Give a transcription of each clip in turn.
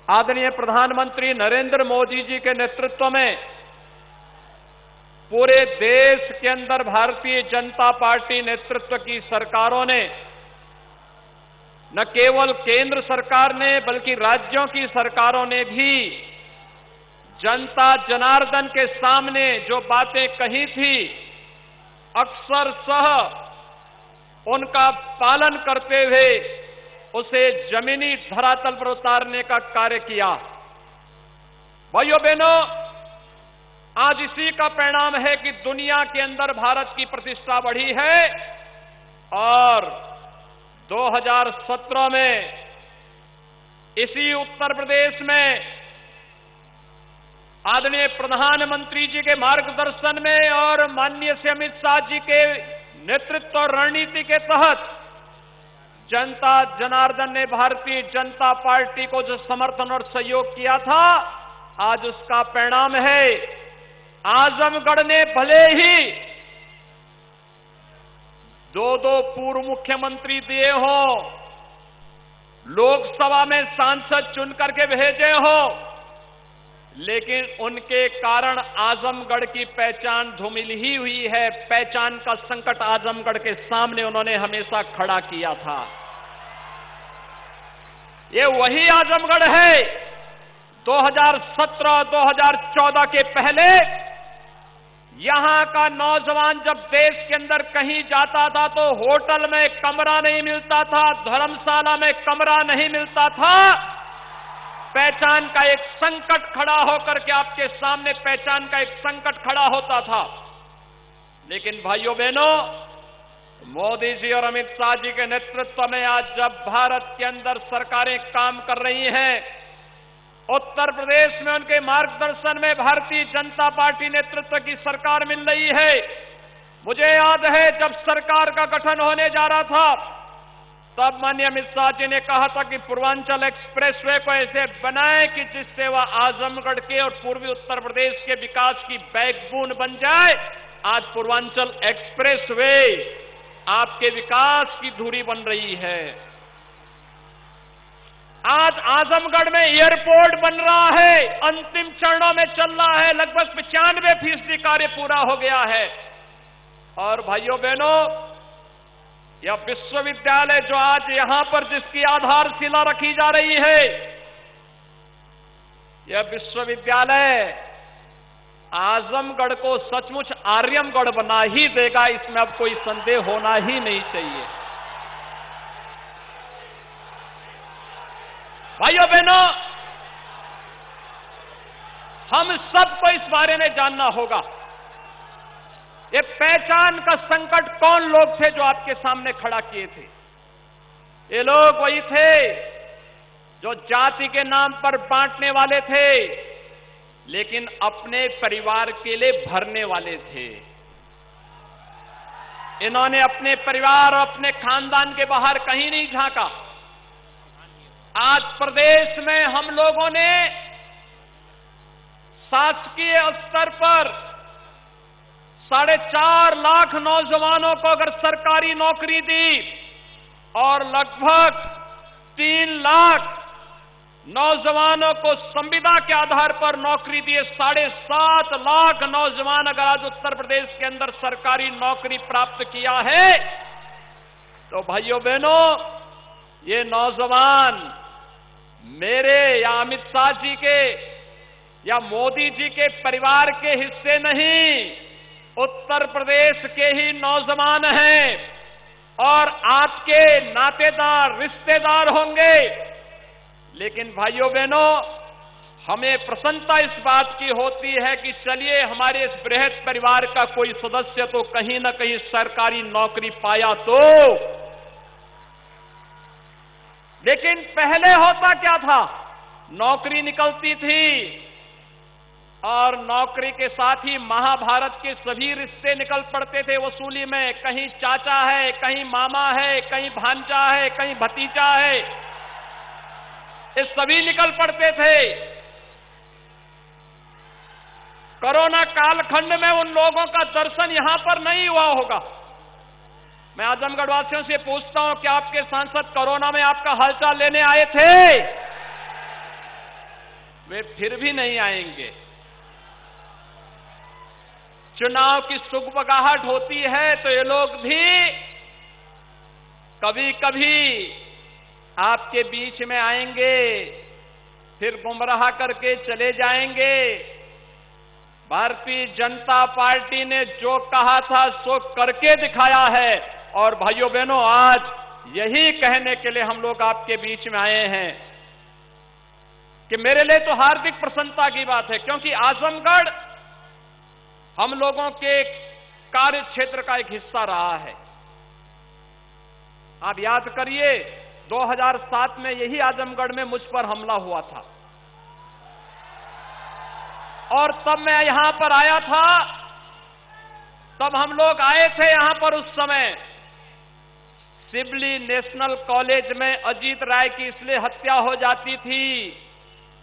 आदरणीय प्रधानमंत्री नरेंद्र मोदी जी के नेतृत्व में पूरे देश के अंदर भारतीय जनता पार्टी नेतृत्व की सरकारों ने न केवल केंद्र सरकार ने बल्कि राज्यों की सरकारों ने भी जनता जनार्दन के सामने जो बातें कही थी अक्सर उनका पालन करते हुए उसे जमीनी धरातल पर उतारने का कार्य किया। भाइयों बहनों, आज इसी का परिणाम है कि दुनिया के अंदर भारत की प्रतिष्ठा बढ़ी है और 2017 में इसी उत्तर प्रदेश में आदरणीय प्रधानमंत्री जी के मार्गदर्शन में और माननीय श्री अमित शाह जी के नेतृत्व और रणनीति के तहत जनता जनार्दन ने भारतीय जनता पार्टी को जो समर्थन और सहयोग किया था, आज उसका परिणाम है। आजमगढ़ ने भले ही दो पूर्व मुख्यमंत्री दिए हो, लोकसभा में सांसद चुन करके भेजे हो, लेकिन उनके कारण आजमगढ़ की पहचान धूमिल ही हुई है। पहचान का संकट आजमगढ़ के सामने उन्होंने हमेशा खड़ा किया था। ये वही आजमगढ़ है 2017-2014 के पहले यहां का नौजवान जब देश के अंदर कहीं जाता था तो होटल में कमरा नहीं मिलता था, धर्मशाला में कमरा नहीं मिलता था। पहचान का एक संकट खड़ा होकर के आपके सामने पहचान का एक संकट खड़ा होता था। लेकिन भाइयों बहनों, मोदी जी और अमित शाह जी के नेतृत्व में आज जब भारत के अंदर सरकारें काम कर रही हैं, उत्तर प्रदेश में उनके मार्गदर्शन में भारतीय जनता पार्टी नेतृत्व की सरकार मिल रही है। मुझे याद है जब सरकार का गठन होने जा रहा था तब माननीय अमित शाह जी ने कहा था कि पूर्वांचल एक्सप्रेसवे को ऐसे बनाएं कि जिससे वह आजमगढ़ के और पूर्वी उत्तर प्रदेश के विकास की बैकबोन बन जाए। आज पूर्वांचल एक्सप्रेसवे आपके विकास की धुरी बन रही है। आज आजमगढ़ में एयरपोर्ट बन रहा है, अंतिम चरणों में चल रहा है, लगभग 95% कार्य पूरा हो गया है। और भाइयों बहनों, यह विश्वविद्यालय जो आज यहां पर जिसकी आधारशिला रखी जा रही है, यह विश्वविद्यालय आजमगढ़ को सचमुच आर्यमगढ़ बना ही देगा, इसमें अब कोई संदेह होना ही नहीं चाहिए। भाइयों बहनों, हम सबको इस बारे में जानना होगा, ये पहचान का संकट कौन लोग थे जो आपके सामने खड़ा किए थे। ये लोग वही थे जो जाति के नाम पर बांटने वाले थे, लेकिन अपने परिवार के लिए भरने वाले थे। इन्होंने अपने परिवार और अपने खानदान के बाहर कहीं नहीं झांका। आज प्रदेश में हम लोगों ने शासकीय स्तर पर 4.5 लाख नौजवानों को अगर सरकारी नौकरी दी और लगभग 3 लाख नौजवानों को संविदा के आधार पर नौकरी दिए, 7.5 लाख नौजवान अगर आज उत्तर प्रदेश के अंदर सरकारी नौकरी प्राप्त किया है, तो भाइयों बहनों, ये नौजवान मेरे या अमित शाह जी के या मोदी जी के परिवार के हिस्से नहीं, उत्तर प्रदेश के ही नौजवान हैं और आपके नातेदार रिश्तेदार होंगे। लेकिन भाइयों बहनों, हमें प्रसन्नता इस बात की होती है कि चलिए हमारे इस बृहद परिवार का कोई सदस्य तो कहीं ना कहीं सरकारी नौकरी पाया तो। लेकिन पहले होता क्या था, नौकरी निकलती थी और नौकरी के साथ ही महाभारत के सभी रिश्ते निकल पड़ते थे वसूली में। कहीं चाचा है, कहीं मामा है, कहीं भांजा है, कहीं भतीजा है, ये सभी निकल पड़ते थे। कोरोना कालखंड में उन लोगों का दर्शन यहां पर नहीं हुआ होगा। मैं आजमगढ़ वासियों से पूछता हूं कि आपके सांसद कोरोना में आपका हालचाल लेने आए थे? वे फिर भी नहीं आएंगे। चुनाव की सुगबगाहट होती है तो ये लोग भी कभी कभी आपके बीच में आएंगे, फिर गुमराह करके चले जाएंगे। भारतीय जनता पार्टी ने जो कहा था सो करके दिखाया है, और भाइयों बहनों, आज यही कहने के लिए हम लोग आपके बीच में आए हैं कि मेरे लिए तो हार्दिक प्रसन्नता की बात है, क्योंकि आजमगढ़ हम लोगों के कार्य क्षेत्र का एक हिस्सा रहा है। आप याद करिए, 2007 में यही आजमगढ़ में मुझ पर हमला हुआ था, और तब मैं यहां पर आया था। तब हम लोग आए थे यहां पर, उस समय सिबली नेशनल कॉलेज में अजीत राय की इसलिए हत्या हो जाती थी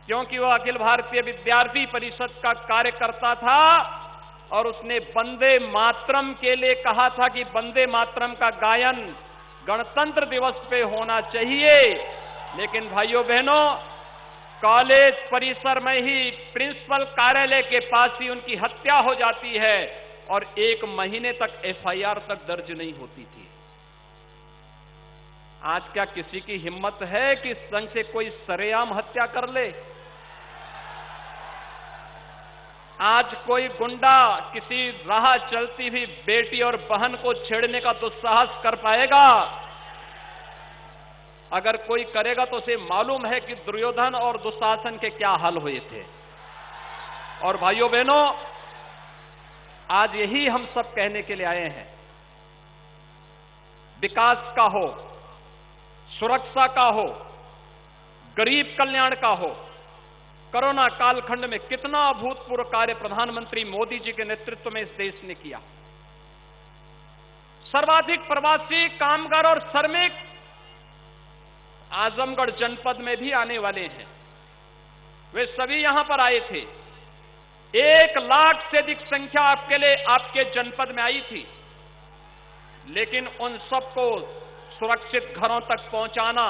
क्योंकि वह अखिल भारतीय विद्यार्थी परिषद का कार्यकर्ता था, और उसने वंदे मातरम के लिए कहा था कि वंदे मातरम का गायन गणतंत्र दिवस पे होना चाहिए। लेकिन भाइयों बहनों, कॉलेज परिसर में ही प्रिंसिपल कार्यालय के पास ही उनकी हत्या हो जाती है, और 1 महीने तक एफआईआर तक दर्ज नहीं होती थी। आज क्या किसी की हिम्मत है कि संघ से कोई सरेआम हत्या कर ले? आज कोई गुंडा किसी राह चलती हुई बेटी और बहन को छेड़ने का दुस्साहस कर पाएगा? अगर कोई करेगा तो उसे मालूम है कि दुर्योधन और दुशासन के क्या हाल हुए थे। और भाइयों बहनों, आज यही हम सब कहने के लिए आए हैं। विकास का हो, सुरक्षा का हो, गरीब कल्याण का हो, कोरोना कालखंड में कितना अभूतपूर्व कार्य प्रधानमंत्री मोदी जी के नेतृत्व में इस देश ने किया। सर्वाधिक प्रवासी कामगार और श्रमिक आजमगढ़ जनपद में भी आने वाले हैं। वे सभी यहां पर आए थे। 1 लाख से अधिक संख्या आपके जनपद में आई थी, लेकिन उन सबको सुरक्षित घरों तक पहुंचाना,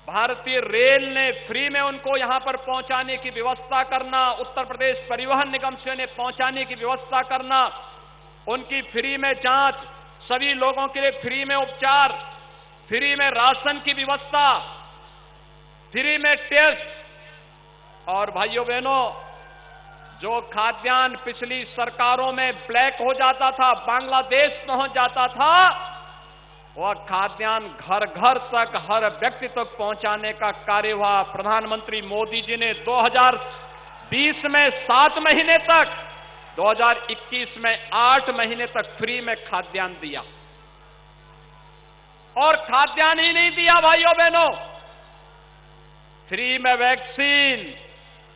भारतीय रेल ने फ्री में उनको यहां पर पहुंचाने की व्यवस्था करना, उत्तर प्रदेश परिवहन निगम से उन्हें पहुंचाने की व्यवस्था करना, उनकी फ्री में जांच, सभी लोगों के लिए फ्री में उपचार, फ्री में राशन की व्यवस्था, फ्री में टेस्ट। और भाइयों बहनों, जो खाद्यान्न पिछली सरकारों में ब्लैक हो जाता था, बांग्लादेश पहुंच जाता था, वह खाद्यान्न घर घर तक, हर व्यक्ति तक पहुंचाने का कार्य हुआ। प्रधानमंत्री मोदी जी ने 2020 में 7 महीने तक, 2021 में 8 महीने तक फ्री में खाद्यान्न दिया। और खाद्यान्न ही नहीं दिया भाइयों बहनों, फ्री में वैक्सीन,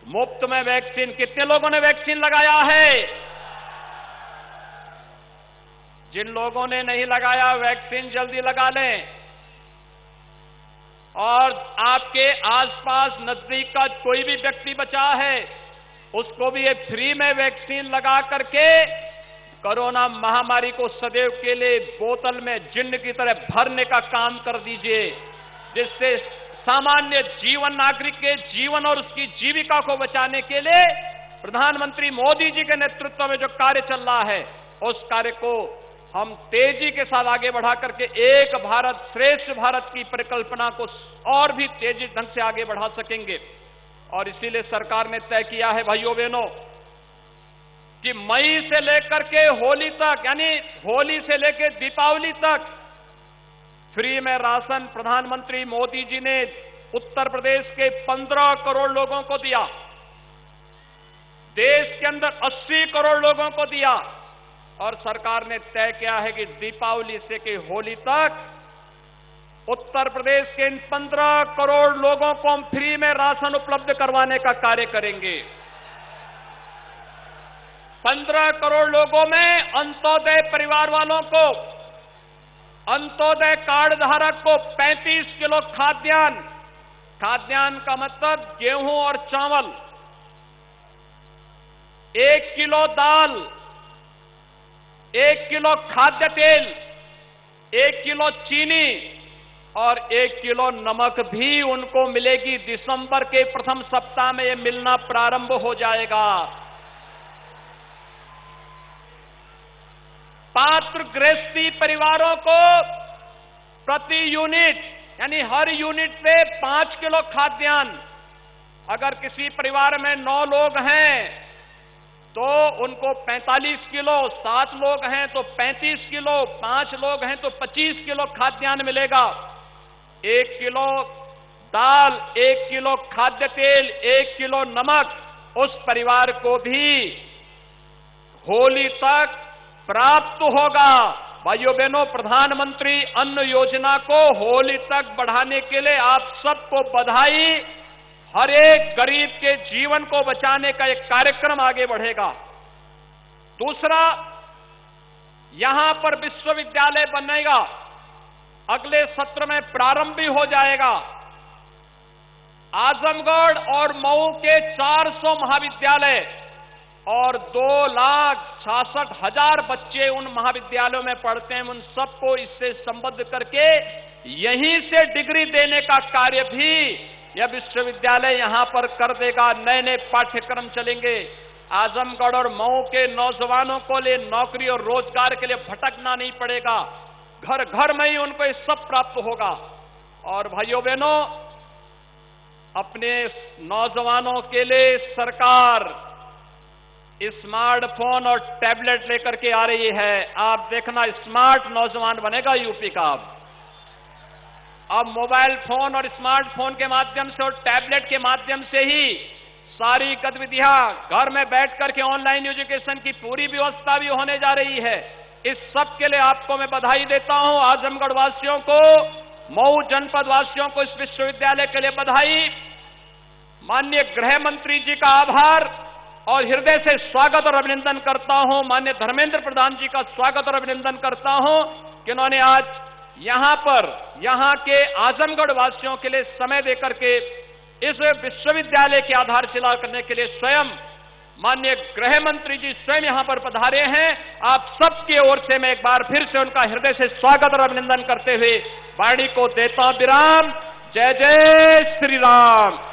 मुफ्त में वैक्सीन। कितने लोगों ने वैक्सीन लगाया है? जिन लोगों ने नहीं लगाया, वैक्सीन जल्दी लगा लें। और आपके आसपास नजदीक का कोई भी व्यक्ति बचा है, उसको भी ये फ्री में वैक्सीन लगा करके कोरोना महामारी को सदैव के लिए बोतल में जिन्न की तरह भरने का काम कर दीजिए, जिससे सामान्य जीवन, नागरिक के जीवन और उसकी जीविका को बचाने के लिए प्रधानमंत्री मोदी जी के नेतृत्व में जो कार्य चल रहा है, उस कार्य को हम तेजी के साथ आगे बढ़ा करके एक भारत श्रेष्ठ भारत की परिकल्पना को और भी तेजी ढंग से आगे बढ़ा सकेंगे। और इसीलिए सरकार ने तय किया है भाइयों बहनों कि मई से लेकर के होली तक, यानी होली से लेकर दीपावली तक फ्री में राशन प्रधानमंत्री मोदी जी ने उत्तर प्रदेश के 15 करोड़ लोगों को दिया, देश के अंदर 80 करोड़ लोगों को दिया। और सरकार ने तय किया है कि दीपावली से के होली तक उत्तर प्रदेश के इन 15 करोड़ लोगों को हम फ्री में राशन उपलब्ध करवाने का कार्य करेंगे। 15 करोड़ लोगों में अंत्योदय परिवार वालों को, अंत्योदय कार्ड धारक को 35 किलो खाद्यान्न, खाद्यान्न का मतलब गेहूं और चावल, 1 किलो दाल, 1 किलो खाद्य तेल, 1 किलो चीनी, और 1 किलो नमक भी उनको मिलेगी। दिसंबर के प्रथम सप्ताह में ये मिलना प्रारंभ हो जाएगा। पात्र गृहस्थी परिवारों को प्रति यूनिट यानी हर यूनिट पे 5 किलो खाद्यान्न, अगर किसी परिवार में 9 लोग हैं तो उनको 45 किलो, 7 लोग हैं तो 35 किलो, 5 लोग हैं तो 25 किलो खाद्यान्न मिलेगा। 1 किलो दाल, 1 किलो खाद्य तेल, 1 किलो नमक उस परिवार को भी होली तक प्राप्त होगा। भाइयों बहनों, प्रधानमंत्री अन्न योजना को होली तक बढ़ाने के लिए आप सबको बधाई। हर एक गरीब के जीवन को बचाने का एक कार्यक्रम आगे बढ़ेगा। दूसरा, यहां पर विश्वविद्यालय बनेगा, अगले सत्र में प्रारंभ भी हो जाएगा। आजमगढ़ और मऊ के 400 महाविद्यालय और 2,66,000 बच्चे उन महाविद्यालयों में पढ़ते हैं। उन सबको इससे संबद्ध करके यहीं से डिग्री देने का कार्य भी यह विश्वविद्यालय यहां पर कर देगा। नए नए पाठ्यक्रम चलेंगे। आजमगढ़ और मऊ के नौजवानों को लिए नौकरी और रोजगार के लिए भटकना नहीं पड़ेगा। घर घर में ही उनको ये सब प्राप्त होगा। और भाइयों बहनों, अपने नौजवानों के लिए सरकार स्मार्टफोन और टैबलेट लेकर के आ रही है। आप देखना, स्मार्ट नौजवान बनेगा यूपी का। अब मोबाइल फोन और स्मार्टफोन के माध्यम से और टैबलेट के माध्यम से ही सारी गतिविधियां घर में बैठ करके ऑनलाइन एजुकेशन की पूरी व्यवस्था भी होने जा रही है। इस सब के लिए आपको मैं बधाई देता हूं। आजमगढ़ वासियों को, मऊ जनपद वासियों को इस विश्वविद्यालय के लिए बधाई। माननीय गृह मंत्री जी का आभार और हृदय से स्वागत और अभिनंदन करता हूं। माननीय धर्मेंद्र प्रधान जी का स्वागत और अभिनंदन करता हूं कि उन्होंने आज यहां पर यहां के आजमगढ़ वासियों के लिए समय देकर के इस विश्वविद्यालय की आधारशिला करने के लिए स्वयं माननीय गृह मंत्री जी स्वयं यहां पर पधारे हैं। आप सबकी ओर से मैं एक बार फिर से उनका हृदय से स्वागत और अभिनंदन करते हुए वाणी को देता हूं विराम। जय जय श्री राम।